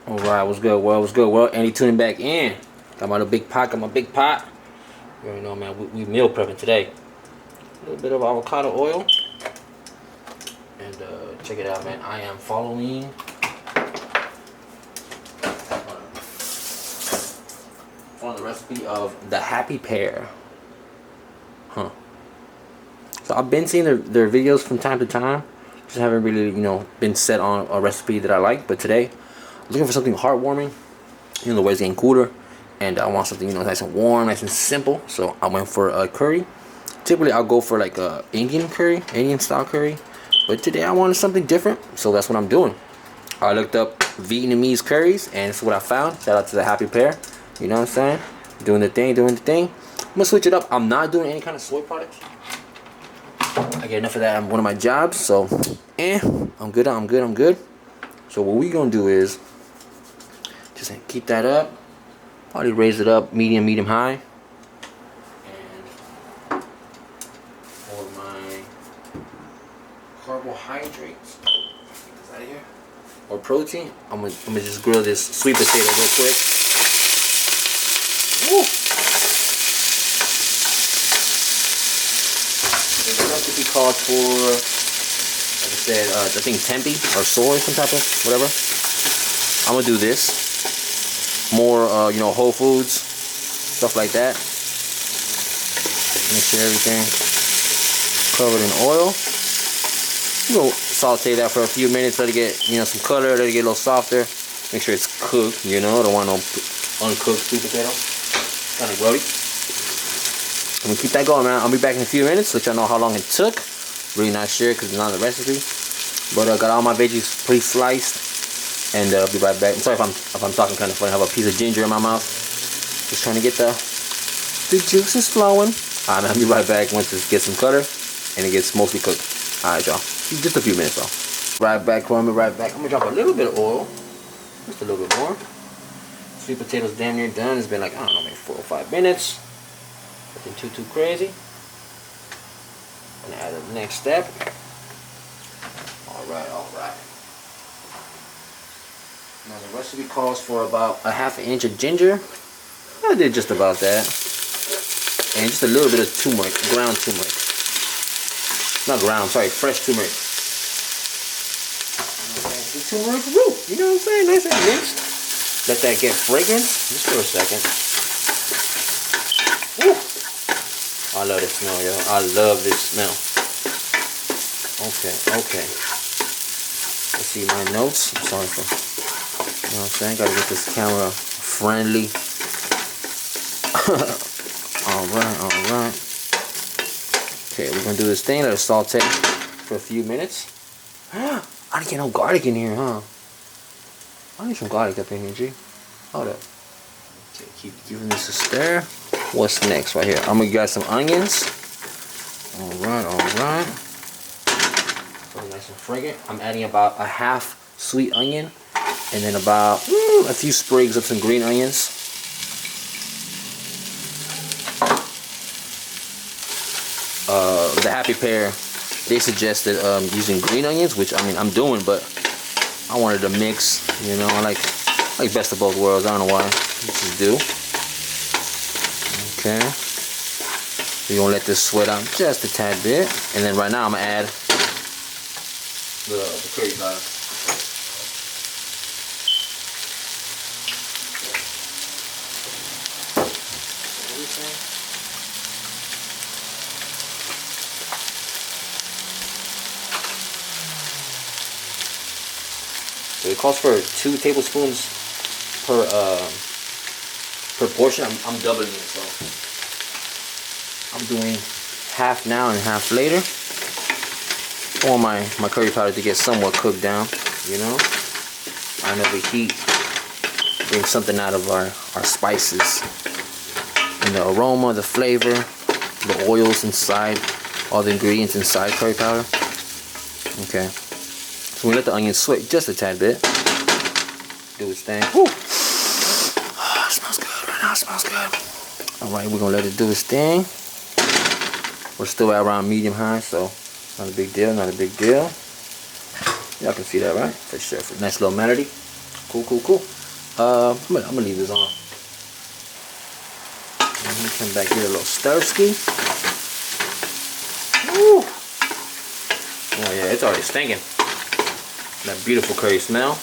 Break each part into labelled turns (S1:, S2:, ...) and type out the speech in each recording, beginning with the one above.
S1: Alright, what's good? What's good? Andy tuning back in. Got my little big pot, got my big pot. You already know, man, we meal prepping today. A little bit of avocado oil. And check it out, man. I am following the recipe of the happy pear. So I've been seeing their videos from time to time. Just haven't really, been set on a recipe that I like. But today, I'm looking for something heartwarming. The weather's getting cooler, and I want something, nice and warm, nice and simple. So I went for a curry. Typically, I'll go for like a Indian curry, Indian style curry. But today, I wanted something different, so that's what I'm doing. I looked up Vietnamese curries, and that's what I found. Shout out to the happy pear. You know what I'm saying? Doing the thing. I'm gonna switch it up. I'm not doing any kind of soy products. I get enough of that on one of my jobs, so I'm good. So what we gonna do is just keep that up. Probably raise it up medium high. And for my carbohydrates, out of here, or protein, I'm gonna just grill this sweet potato real quick. Woo! The recipe calls for, like I said, I think tempeh or soy, some type of whatever. I'm gonna do this. More, whole foods, stuff like that. Make sure everything covered in oil. We'll saute that for a few minutes, let it get, some color, let it get a little softer. Make sure it's cooked, I don't want no uncooked sweet potato. Kind of grody. I'm gonna keep that going, man. I'll be back in a few minutes, let y'all know how long it took. Really not sure because it's not in the recipe. But I got all my veggies pre-sliced. And I'll be right back. I'm sorry if I'm talking kind of funny. I have a piece of ginger in my mouth. Just trying to get the juices flowing. Alright, man, I'll be right back once it gets some color and it gets mostly cooked. Alright, y'all. Just a few minutes, though. Right back, I'm gonna drop a little bit of oil. Just a little bit more. Sweet potatoes damn near done. It's been like, I don't know, maybe 4 or 5 minutes. Nothing too crazy. Gonna add the next step. Alright. Now the recipe calls for about a ½ inch of ginger. I did just about that. And just a little bit of turmeric, ground turmeric. Not ground, sorry, fresh turmeric. The turmeric root, you know what I'm saying? Nice and minced. Let that get fragrant just for a second. Woo. I love this smell, yo. I love this smell. Okay. Let's see my notes. I'm sorry for... You know what I'm saying? Gotta get this camera friendly. Alright. Okay, we're gonna do this thing. Let it saute for a few minutes. I didn't get no garlic in here, huh? I need some garlic up in here, G. Hold up. Okay, keep giving this a stir. What's next right here? I'm gonna get some onions. Alright. So nice and fragrant. I'm adding about a half sweet onion. And then about a few sprigs of some green onions. The happy pear, they suggested using green onions, which I mean I'm doing, but I wanted to mix. I like best of both worlds. I don't know why. Just do. Okay. We're gonna let this sweat out just a tad bit, and then right now I'm gonna add the curry powder. So it calls for 2 tablespoons per portion. I'm doubling it, so I'm doing half now and half later. I want my curry powder to get somewhat cooked down. I know the heat brings something out of our spices. And the aroma, the flavor, the oils inside, all the ingredients inside curry powder. Okay. So we let the onion sweat just a tad bit. Do its thing. Woo! Oh, it smells good right now. It smells good. Alright, we're gonna let it do its thing. We're still at around medium high, so not a big deal. Y'all can see that, right? For sure. Nice little melody. Cool. I'm gonna leave this on. Come back here a little stir-ski. Woo! Oh yeah, it's already stinking. That beautiful curry smell.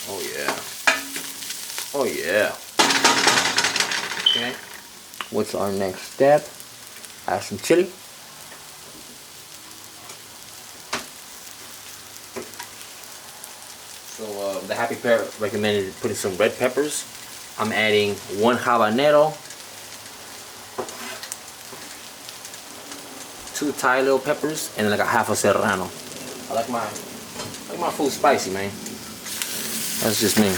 S1: Oh yeah. Oh yeah. Okay. What's our next step? Add some chili. So the Happy Parrot recommended putting some red peppers. I'm adding 1 habanero, 2 Thai little peppers, and then like a half a serrano. I like my food spicy, man. That's just me.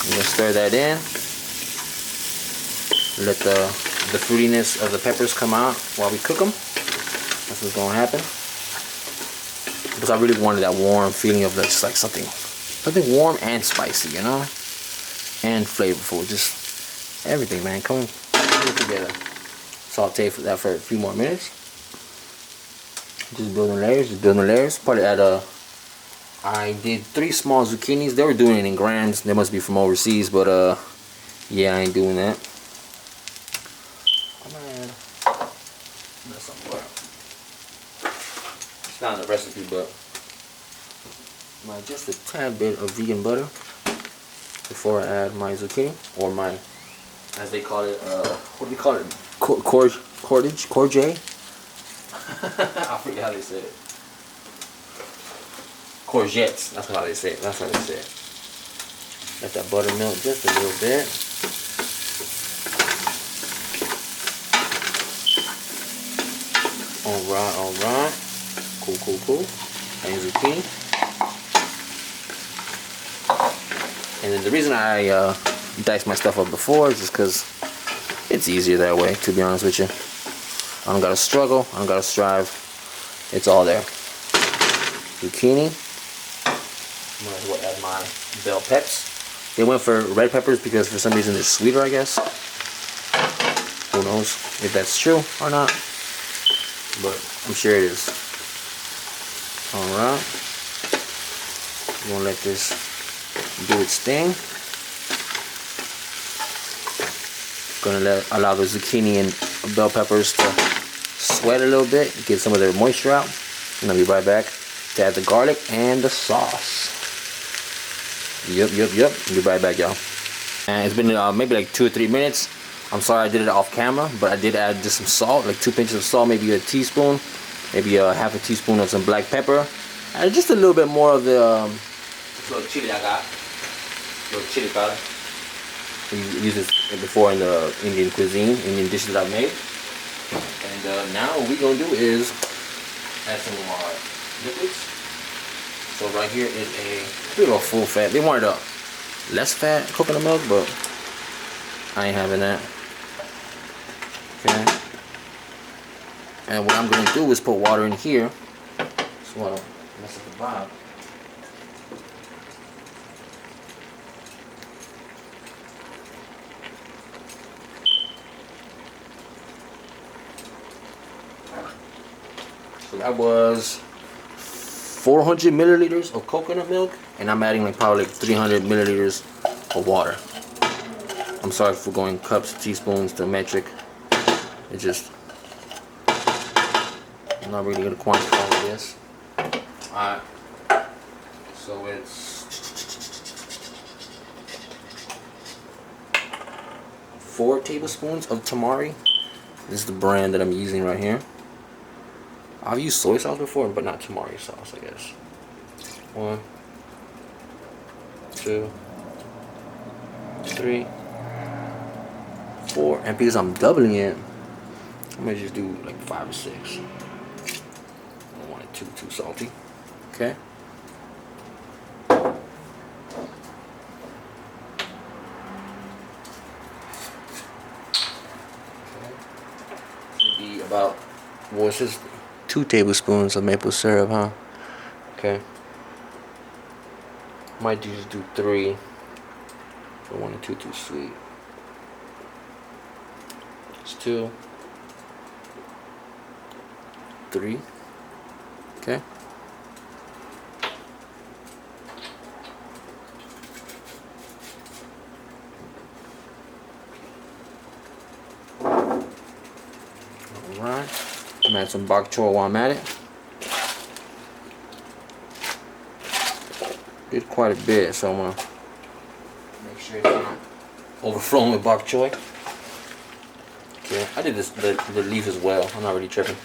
S1: I'm gonna stir that in. Let the fruitiness of the peppers come out while we cook them. That's what's gonna happen. Because I really wanted that warm feeling of just like something warm and spicy, you know, and flavorful. Just everything, man. Come together. Saute that for a few more minutes. Just building layers. Just building layers. Probably add I did 3 small zucchinis. They were doing it in grams. They must be from overseas, but yeah, I ain't doing that. I'm gonna add some butter. It's not in the recipe, but just a tad bit of vegan butter before I add my zucchini, or my, as they call it, what do we call it? Courgette? I forget how they say it. Courgettes, that's how they say it. That's how they say it. Let that butter melt just a little bit. Alright, alright. Cool. And zucchini. And then the reason I diced my stuff up before is just because it's easier that way, to be honest with you. I don't gotta struggle, I don't gotta strive. It's all there. Zucchini. Might as well add my bell peps. They went for red peppers because for some reason they're sweeter, I guess. Who knows if that's true or not, but I'm sure it is. Alright. We're gonna let this do its thing. Gonna allow the zucchini and bell peppers to sweat a little bit, get some of their moisture out. And I'll be right back to add the garlic and the sauce. Yup. I'll be right back, y'all. And it's been maybe like 2 or 3 minutes. I'm sorry I did it off camera, but I did add just some salt, like 2 pinches of salt, maybe a teaspoon, maybe half a teaspoon of some black pepper, and just a little bit more of the little chili I got, little chili powder. We used this before in the Indian cuisine, Indian dishes that I've made. And now what we're gonna do is add some of our liquids. So right here is a little full fat. They wanted a less fat coconut milk, but I ain't having that. Okay. And what I'm gonna do is put water in here. Just wanna mess up the vibe. So that was 400 milliliters of coconut milk, and I'm adding like probably like 300 milliliters of water. I'm sorry for going cups, teaspoons to metric. It just, I'm not really gonna quantify this. Alright, so it's 4 tablespoons of tamari. This is the brand that I'm using right here. I've used soy sauce before, but not tamari sauce, I guess. 1, 2, 3, 4. And because I'm doubling it, I'm gonna just do like 5 or 6. I don't want it too salty. Okay. Should be about, well, it's just 2 tablespoons of maple syrup, huh? Okay. Might just do 3. If I want it too sweet. It's 2. 3. Okay. Alright. I'm gonna add some bok choy while I'm at it. Did quite a bit, so I'm gonna make sure it's not overflowing with bok choy. Okay, I did the leaf as well. I'm not really tripping.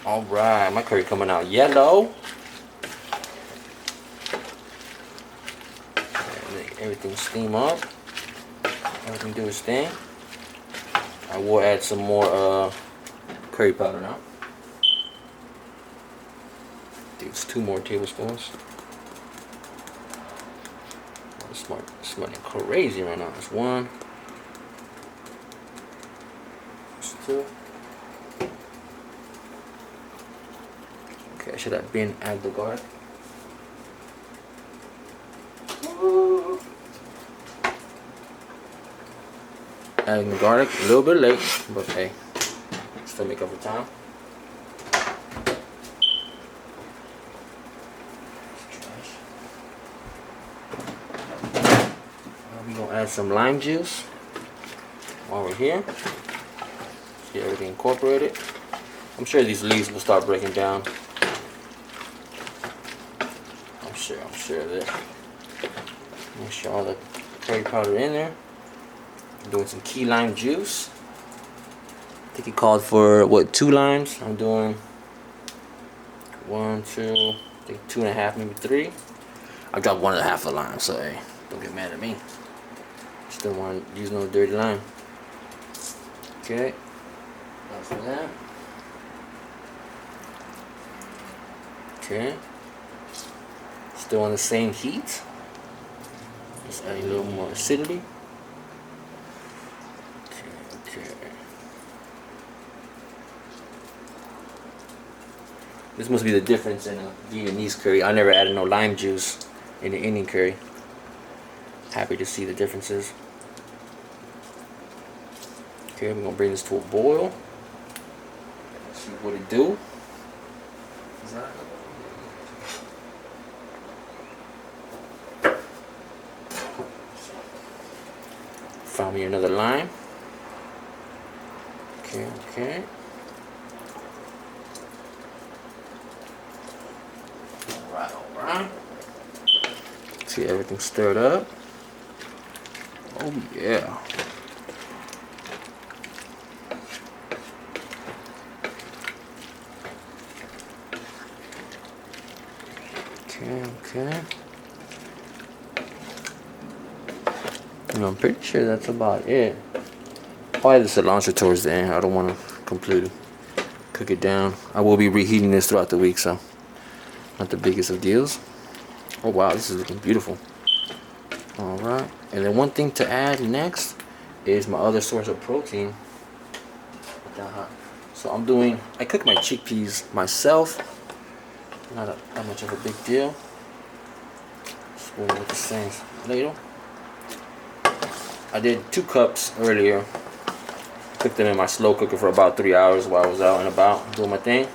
S1: Alright, my curry coming out yellow. Let everything steam up. Everything do its thing. I will add some more curry powder now. I think it's 2 more tablespoons. It's smelling crazy right now. That's 1. That's 2. Okay, should have been add the garlic. Adding the garlic a little bit late, but hey, still make up for time. We're gonna add some lime juice while we're here. Get everything incorporated. I'm sure these leaves will start breaking down. I'm sure of it. Make sure all the curry powder in there. I'm doing some key lime juice. I think it called for what, 2 limes. I'm doing 1, 2, I think 2.5, maybe 3. I dropped 1.5 a lime, so hey, don't get mad at me. Still want to use no dirty lime. Okay, that's for that. Okay, still on the same heat. Just add a little more acidity. Okay. This must be the difference in a Vietnamese curry. I never added no lime juice in the Indian curry. Happy to see the differences. Okay, we're gonna bring this to a boil. See what it do. Found me another lime. Okay. Alright. See everything stirred up. Oh yeah. Okay. I'm pretty sure that's about it. I'll add the cilantro towards the end. I don't want to completely cook it down. I will be reheating this throughout the week, so not the biggest of deals. Oh wow, this is looking beautiful. Alright, and then one thing to add next is my other source of protein. So I cook my chickpeas myself. Not that much of a big deal. Spoon with the same ladle. I did 2 cups earlier. Cooked them in my slow cooker for about 3 hours while I was out and about doing my thing.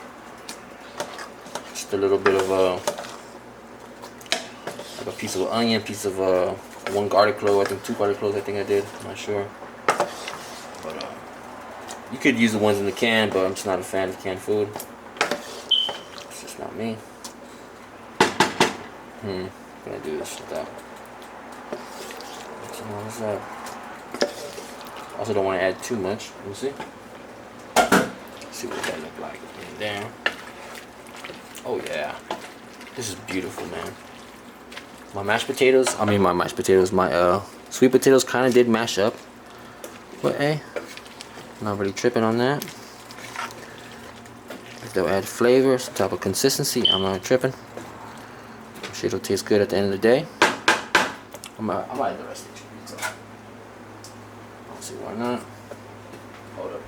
S1: Just a little bit of like a piece of onion, piece of 1 garlic clove, I think 2 garlic cloves I think I did, I'm not sure. But you could use the ones in the can, but I'm just not a fan of canned food. It's just not me. Can I do this without? What's that? Also don't want to add too much. Let me see. Let's see what that look like in there. Oh yeah, this is beautiful, man. My sweet potatoes kind of did mash up, but hey, I'm not really tripping on that. If they'll add flavor, some type of consistency, I'm not tripping. I'm sure it'll taste good at the end of the day. I'm gonna add the rest of the chickpeas. I don't see why not. Hold up.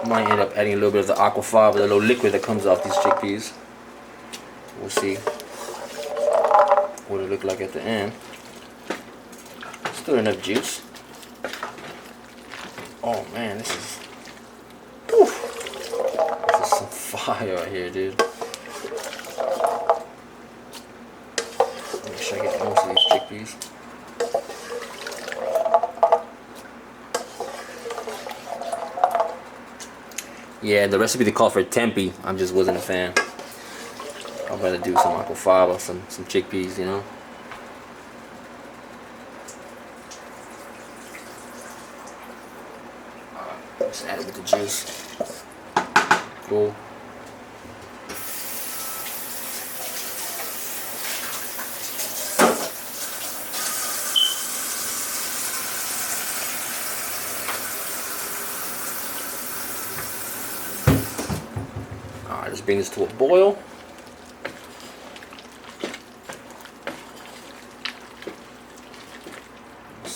S1: Might end up adding a little bit of the aquafaba, the little liquid that comes off these chickpeas. We'll see what it look like at the end. Still enough juice. Oh man, this is some fire right here, dude. Make sure I get most of these chickpeas. Yeah, the recipe they call for tempeh, I just wasn't a fan. I'd rather do some aquafaba, some chickpeas, you know. Just add it with the juice. Cool. Alright, let's bring this to a boil.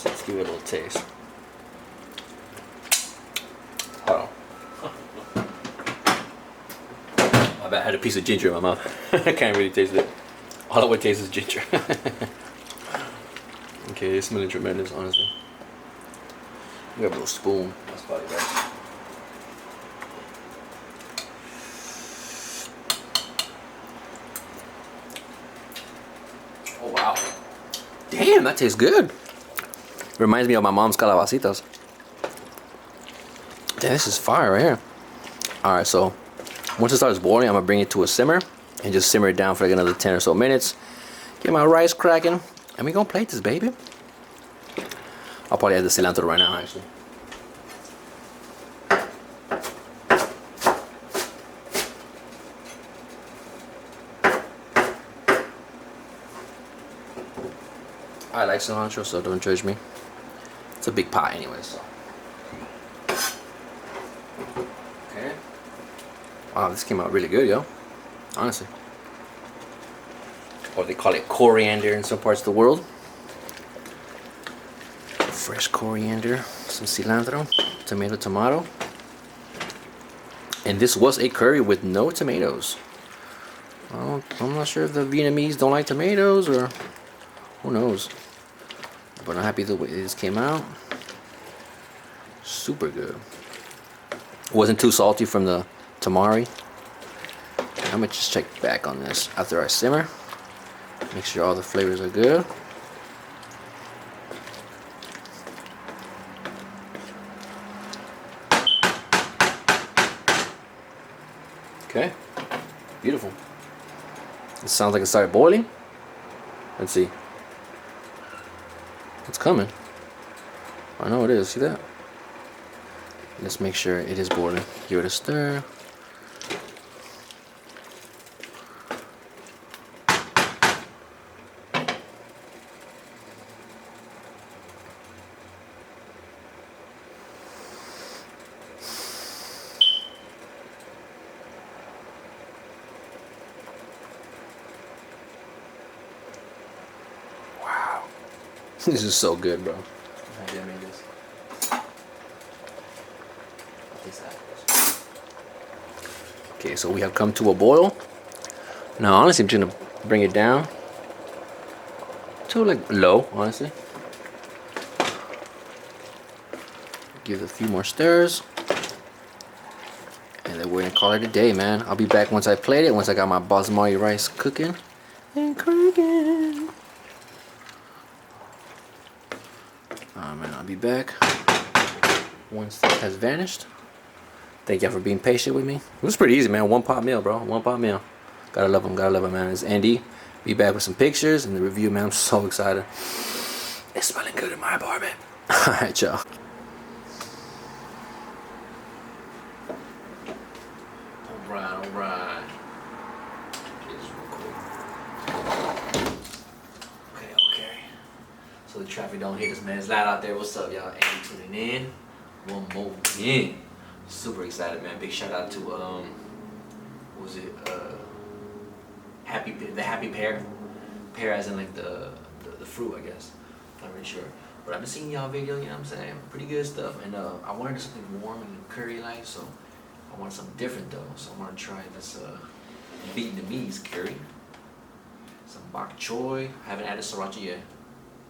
S1: Let's give it a little taste. Hold on. I bet I had a piece of ginger in my mouth. I can't really taste it. All I would taste is ginger. Okay, it's smelling tremendous, honestly. We have a little spoon. That's probably best. Oh wow. Damn, that tastes good. Reminds me of my mom's calabacitas. Damn, this is fire right here. Alright, so once it starts boiling, I'm gonna bring it to a simmer and just simmer it down for like another 10 or so minutes. Get my rice cracking, and we gonna plate this baby. I'll probably add the cilantro right now, actually. I like cilantro, so don't judge me. It's a big pot anyway, so. Okay. Wow, this came out really good, yo. Honestly. Or they call it coriander in some parts of the world. Fresh coriander, some cilantro, tomato. And this was a curry with no tomatoes. Well, I'm not sure if the Vietnamese don't like tomatoes or who knows. But I'm happy the way this came out. Super good. Wasn't too salty from the tamari. I'm gonna just check back on this after I simmer. Make sure all the flavors are good. Okay, beautiful. It sounds like it started boiling. Let's see. It's coming. I know it is. See that? Let's make sure it is boiling. Give it a stir. This is so good, bro. I'm happy I made this. Okay, so we have come to a boil. Now, honestly, I'm just gonna bring it down to like low, honestly. Give it a few more stirs. And then we're gonna call it a day, man. I'll be back once I plate it, once I got my basmati rice cooking and cracking. Man, I'll be back once this has vanished. Thank y'all for being patient with me. It was pretty easy, man. One pot meal, bro. One pot meal. Gotta love them, man. It's Andy. Be back with some pictures and the review, man. I'm so excited. It's smelling good in my apartment. Alright, y'all. Alright. So the traffic don't hit us, man. It's loud out there. What's up, y'all? Andy tuning in. One more in. Super excited, man. Big shout out to what was it? The happy pear. Pear as in like the fruit, I guess. Not really sure. But I've been seeing y'all video, you know what I'm saying? Pretty good stuff. And I wanted something warm and curry like, so I want something different though, so I'm gonna try this Vietnamese curry. Some bok choy. I haven't added sriracha yet,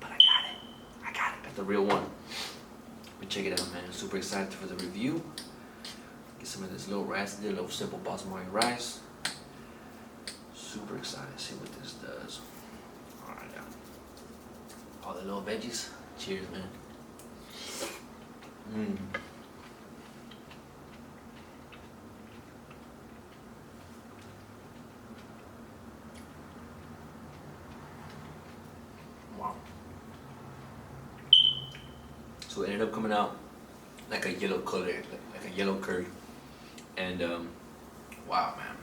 S1: but I got it. I got the real one. But check it out, man. Super excited for the review. Get some of this little rice, a little simple basmati rice. Super excited to see what this does. All right, now. All the little veggies. Cheers, man. Mmm. Wow. So it ended up coming out like a yellow color, like a yellow curry. And wow, man.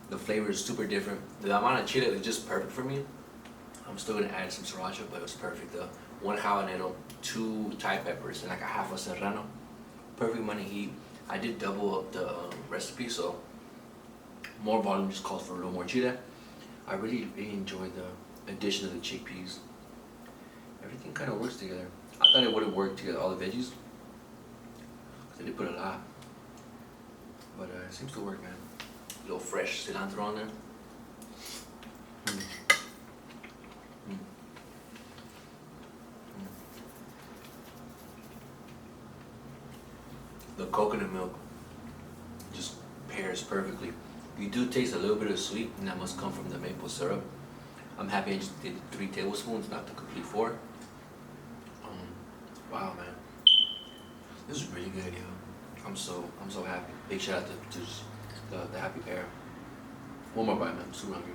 S1: The flavor is super different. The amount of chili is just perfect for me. I'm still gonna add some sriracha, but it was perfect though. 1 habanero, 2 Thai peppers, and like a half a serrano. Perfect amount of heat. I did double up the recipe, so more volume just calls for a little more chili. I really enjoyed the addition of the chickpeas. Everything kind of works together. I thought it wouldn't work together, all the veggies, because they did put a lot. But it seems to work, man. A little fresh cilantro on there. Mm. Mm. Mm. The coconut milk just pairs perfectly. You do taste a little bit of sweet, and that must come from the maple syrup. I'm happy I just did 3 tablespoons, not the complete 4. Wow, man, this is really good, yo. I'm so happy. Big shout out to the happy pair. One more bite, man. I'm super hungry.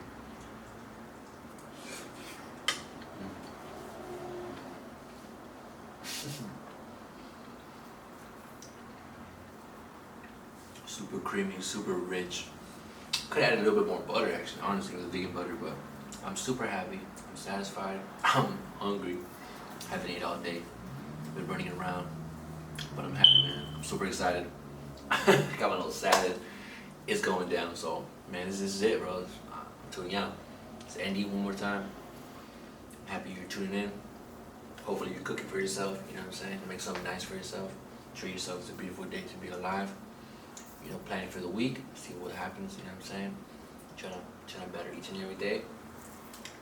S1: Super creamy, super rich. Could add a little bit more butter, actually, honestly, with the vegan butter, but I'm super happy. I'm satisfied. I'm hungry. Haven't ate all day. Been running around, but I'm happy, man. I'm super excited. Got my little salad. It's going down, so man, this is it, bro. I'm tuning out. It's Andy one more time. I'm happy you're tuning in. Hopefully you're cooking for yourself, you know what I'm saying? Make something nice for yourself. Treat yourself. It's a beautiful day to be alive. You know, planning for the week, see what happens, you know what I'm saying? Trying to better each and every day.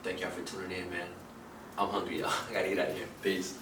S1: Thank y'all for tuning in, man. I'm hungry, y'all. I gotta get out of here. Peace.